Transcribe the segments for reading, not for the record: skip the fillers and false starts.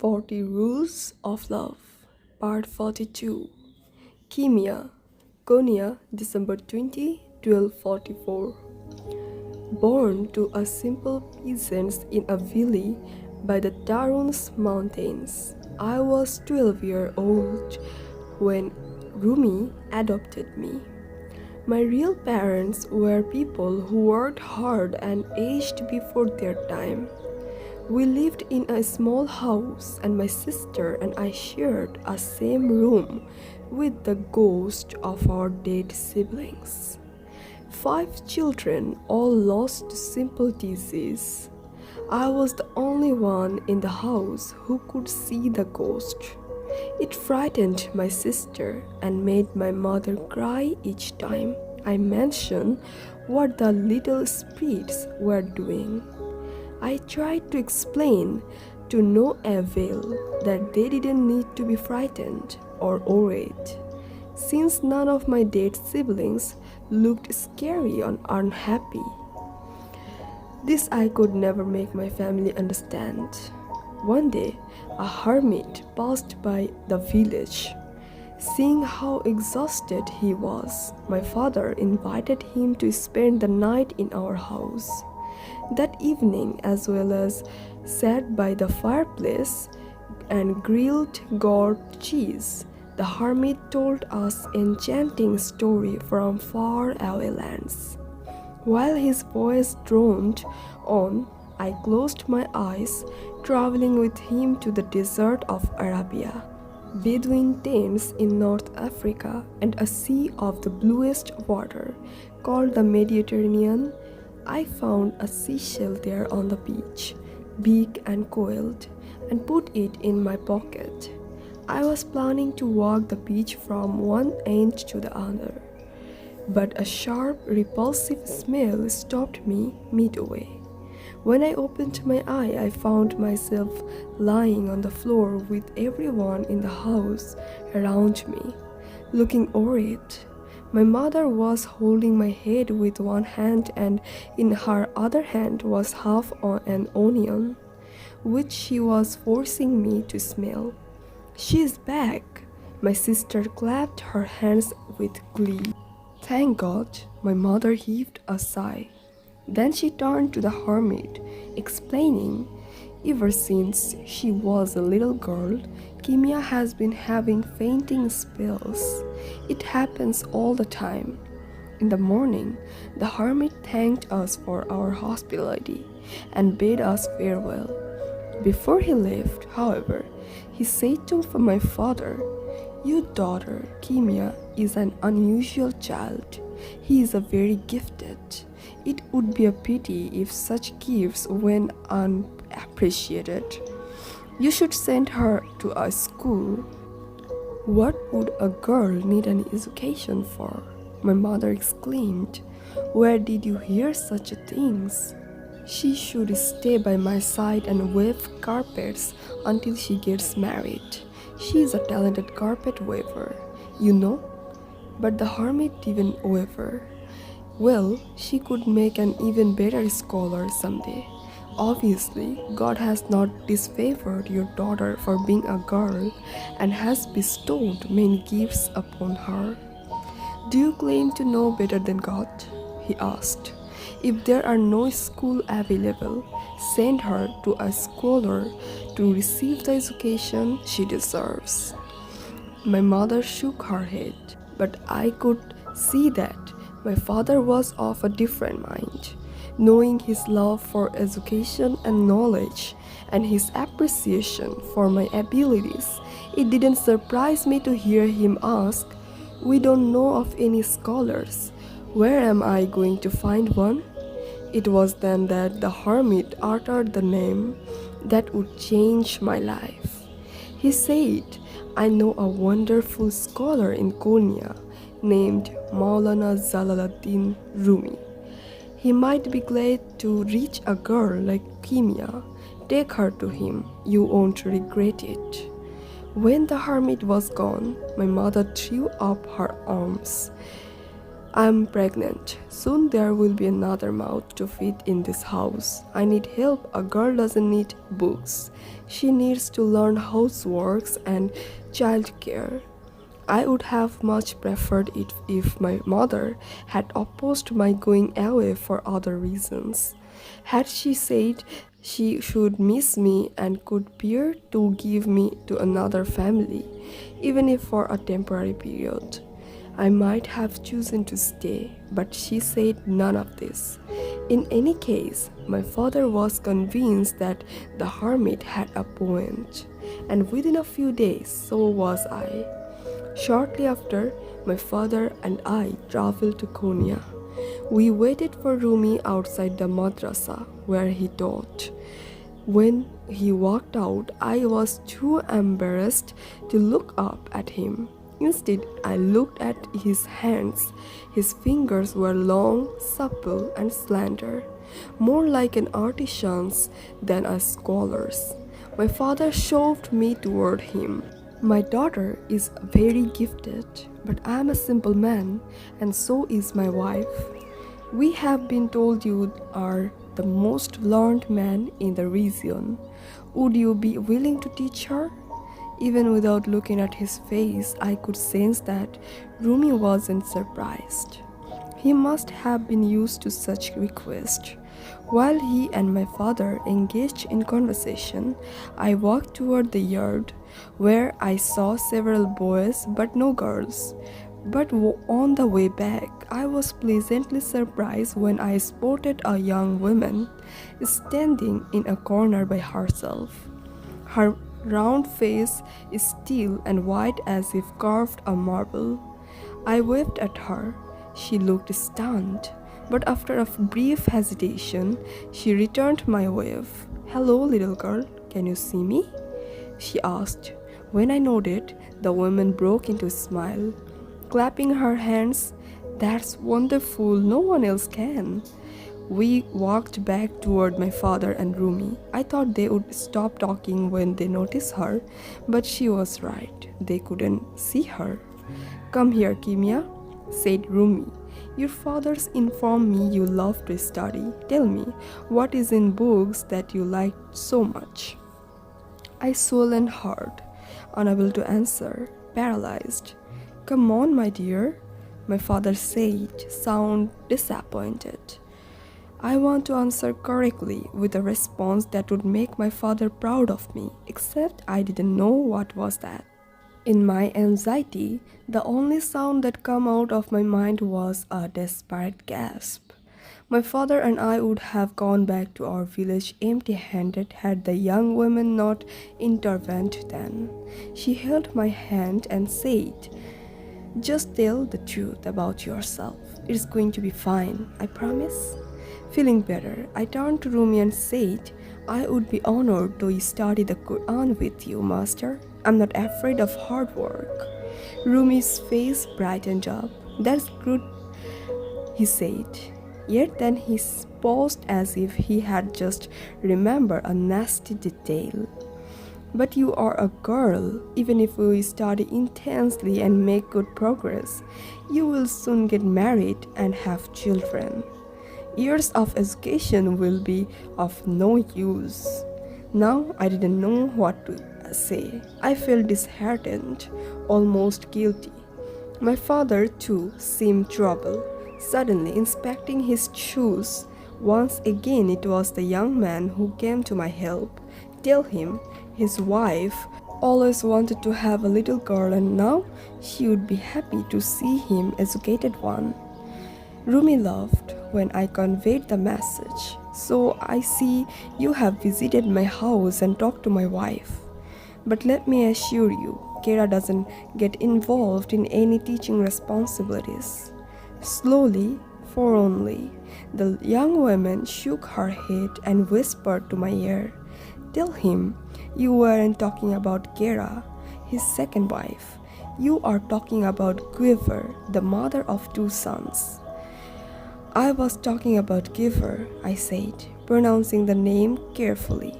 40 Rules of Love, Part 42. Kimia, Konya, December 20, 1244. Born to a simple peasant in a village by the Taruns mountains, I was 12 years old when Rumi adopted me. My real parents were people who worked hard and aged before their time. We lived in a small house, and my sister and I shared a same room with the ghost of our dead siblings. 5 children, all lost to simple disease. I was the only one in the house who could see the ghost. It frightened my sister and made my mother cry each time I mentioned what the little spirits were doing. I tried to explain to no avail that they didn't need to be frightened or worried, since none of my dead siblings looked scary or unhappy. This I could never make my family understand. One day, a hermit passed by the village. Seeing how exhausted he was, my father invited him to spend the night in our house. That evening, as well as sat by the fireplace and grilled goat cheese, the hermit told us enchanting story from far away lands. While his voice droned on, I closed my eyes, traveling with him to the desert of Arabia, Bedouin tents in North Africa, and a sea of the bluest water called the Mediterranean. I found a seashell there on the beach, big and coiled, and put it in my pocket. I was planning to walk the beach from one end to the other, but a sharp, repulsive smell stopped me midway. When I opened my eye, I found myself lying on the floor with everyone in the house around me, looking worried. My mother was holding my head with one hand, and in her other hand was half an onion, which she was forcing me to smell. "She's back!" My sister clapped her hands with glee. "Thank God!" My mother heaved a sigh. Then she turned to the hermit, explaining, "Ever since she was a little girl, Kimia has been having fainting spells. It happens all the time." In the morning, the hermit thanked us for our hospitality and bade us farewell. Before he left, however, he said to my father, "Your daughter, Kimia, is an unusual child. He is a very gifted. It would be a pity if such gifts went unappreciated. You should send her to a school." "What would a girl need an education for?" my mother exclaimed. "Where did you hear such things?" "She should stay by my side and weave carpets until she gets married. She is a talented carpet weaver, you know." But the hermit didn't waver. "Well, she could make an even better scholar someday. Obviously, God has not disfavored your daughter for being a girl and has bestowed many gifts upon her." "Do you claim to know better than God?" he asked. "If there are no school available, send her to a scholar to receive the education she deserves." My mother shook her head, but I could see that my father was of a different mind. Knowing his love for education and knowledge and his appreciation for my abilities, it didn't surprise me to hear him ask, "We don't know of any scholars. Where am I going to find one?" It was then that the hermit uttered the name that would change my life. He said, "I know a wonderful scholar in Konya named Maulana Jalaluddin Rumi. He might be glad to reach a girl like Kimia. Take her to him. You won't regret it." When the hermit was gone, my mother threw up her arms. I'm pregnant. Soon there will be another mouth to feed in this house. I need help. A girl doesn't need books. She needs to learn houseworks and childcare. I would have much preferred it if my mother had opposed my going away for other reasons. Had she said she should miss me and could bear to give me to another family, even if for a temporary period, I might have chosen to stay, but she said none of this. In any case, my father was convinced that the hermit had a point, and within a few days, so was I. Shortly after, my father and I traveled to Konya. We waited for Rumi outside the madrasa where he taught. When he walked out, I was too embarrassed to look up at him. Instead, I looked at his hands. His fingers were long, supple, and slender, more like an artisan's than a scholar's. My father shoved me toward him. My daughter is very gifted, but I am a simple man, and so is my wife. We have been told you are the most learned man in the region. Would you be willing to teach her? Even without looking at his face, I could sense that Rumi wasn't surprised. He must have been used to such requests. While he and my father engaged in conversation, I walked toward the yard, where I saw several boys but no girls. But on the way back, I was pleasantly surprised when I spotted a young woman standing in a corner by herself. Her round face is still and white as if carved a marble. I waved at her. She looked stunned, but after a brief hesitation, she returned my wave. "Hello, little girl, can you see me?" she asked. When I nodded, the woman broke into a smile, clapping her hands. "That's wonderful, no one else can." We walked back toward my father and Rumi. I thought they would stop talking when they noticed her, but she was right. They couldn't see her. "Come here, Kimia," said Rumi. "Your father's informed me you love to study. Tell me, what is in books that you like so much?" I swollen hard, unable to answer, paralyzed. "Come on, my dear," my father said, sound disappointed. I want to answer correctly with a response that would make my father proud of me, except I didn't know what was that. In my anxiety, the only sound that came out of my mind was a desperate gasp. My father and I would have gone back to our village empty-handed had the young woman not intervened then. She held my hand and said, "Just tell the truth about yourself. It's going to be fine, I promise." Feeling better, I turned to Rumi and said, "I would be honored to study the Quran with you, master. I'm not afraid of hard work." Rumi's face brightened up. "That's good," he said. Yet then he paused as if he had just remembered a nasty detail. "But you are a girl. Even if we study intensely and make good progress, you will soon get married and have children. Years of education will be of no use." Now I didn't know what to say. I felt disheartened, almost guilty. My father, too, seemed troubled, suddenly inspecting his shoes. Once again it was the young man who came to my help. Tell him his wife always wanted to have a little girl and now she would be happy to see him educated one. Rumi laughed when I conveyed the message. "So I see you have visited my house and talked to my wife. But let me assure you, Kera doesn't get involved in any teaching responsibilities." Slowly, forlornly, the young woman shook her head and whispered to my ear, "Tell him you weren't talking about Kera, his second wife. You are talking about Quiver, the mother of 2 sons." "I was talking about Giver," I said, pronouncing the name carefully.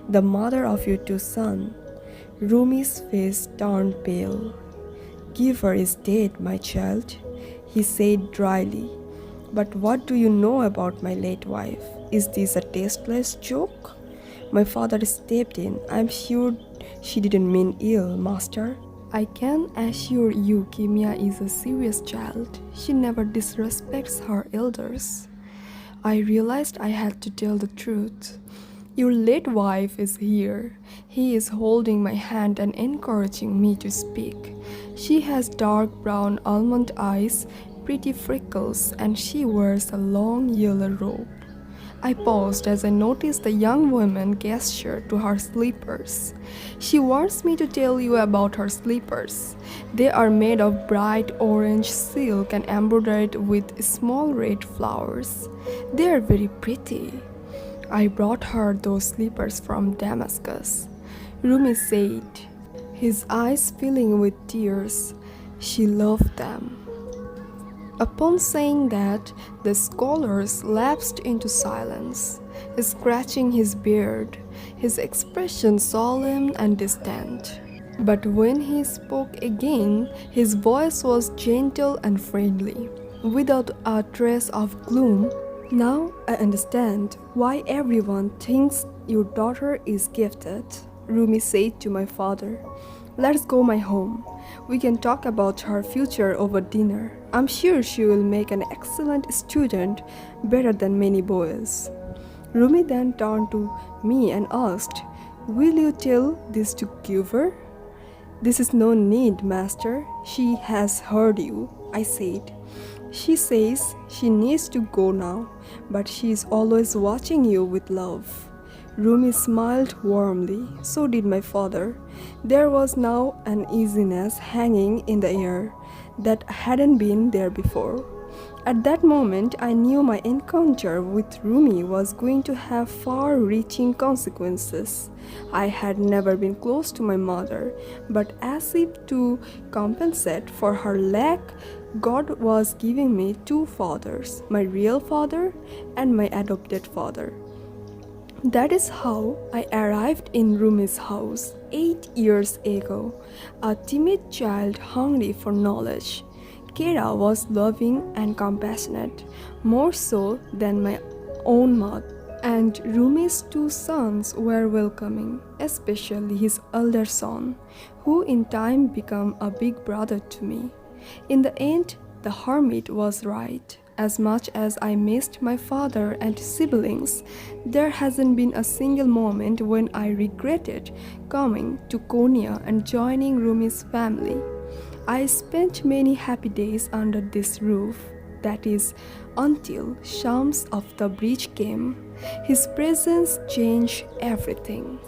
"The mother of your 2 sons." Rumi's face turned pale. "Giver is dead, my child. he said dryly. But what do you know about my late wife? Is this a tasteless joke? My father stepped in. I'm sure she didn't mean ill, master. I can assure you Kimia is a serious child. She never disrespects her elders. I realized I had to tell the truth. Your late wife is here. He is holding my hand and encouraging me to speak. She has dark brown almond eyes, pretty freckles, and she wears a long yellow robe. I paused as I noticed the young woman gesture to her slippers. She wants me to tell you about her slippers. They are made of bright orange silk and embroidered with small red flowers. They are very pretty. I brought her those slippers from Damascus, Rumi said, his eyes filling with tears. She loved them. Upon saying that, the scholars lapsed into silence, scratching his beard, his expression solemn and distant. But when he spoke again, his voice was gentle and friendly, without a trace of gloom. Now I understand why everyone thinks your daughter is gifted, Rumi said to my father. Let's go my home. We can talk about her future over dinner. I'm sure she will make an excellent student, better than many boys. Rumi then turned to me and asked, will you tell this to Giver? This is no need, master. She has heard you, I said. She says she needs to go now, but she is always watching you with love. Rumi smiled warmly, so did my father. There was now an easiness hanging in the air that hadn't been there before. At that moment, I knew my encounter with Rumi was going to have far-reaching consequences. I had never been close to my mother, but as if to compensate for her lack, God was giving me two fathers, my real father and my adopted father. That is how I arrived in Rumi's house 8 years ago, a timid child hungry for knowledge. Kera was loving and compassionate, more so than my own mother. And Rumi's two sons were welcoming, especially his elder son, who in time became a big brother to me. In the end, the hermit was right. As much as I missed my father and siblings, there hasn't been a single moment when I regretted coming to Konya and joining Rumi's family. I spent many happy days under this roof, that is, until Shams of the bridge came. His presence changed everything.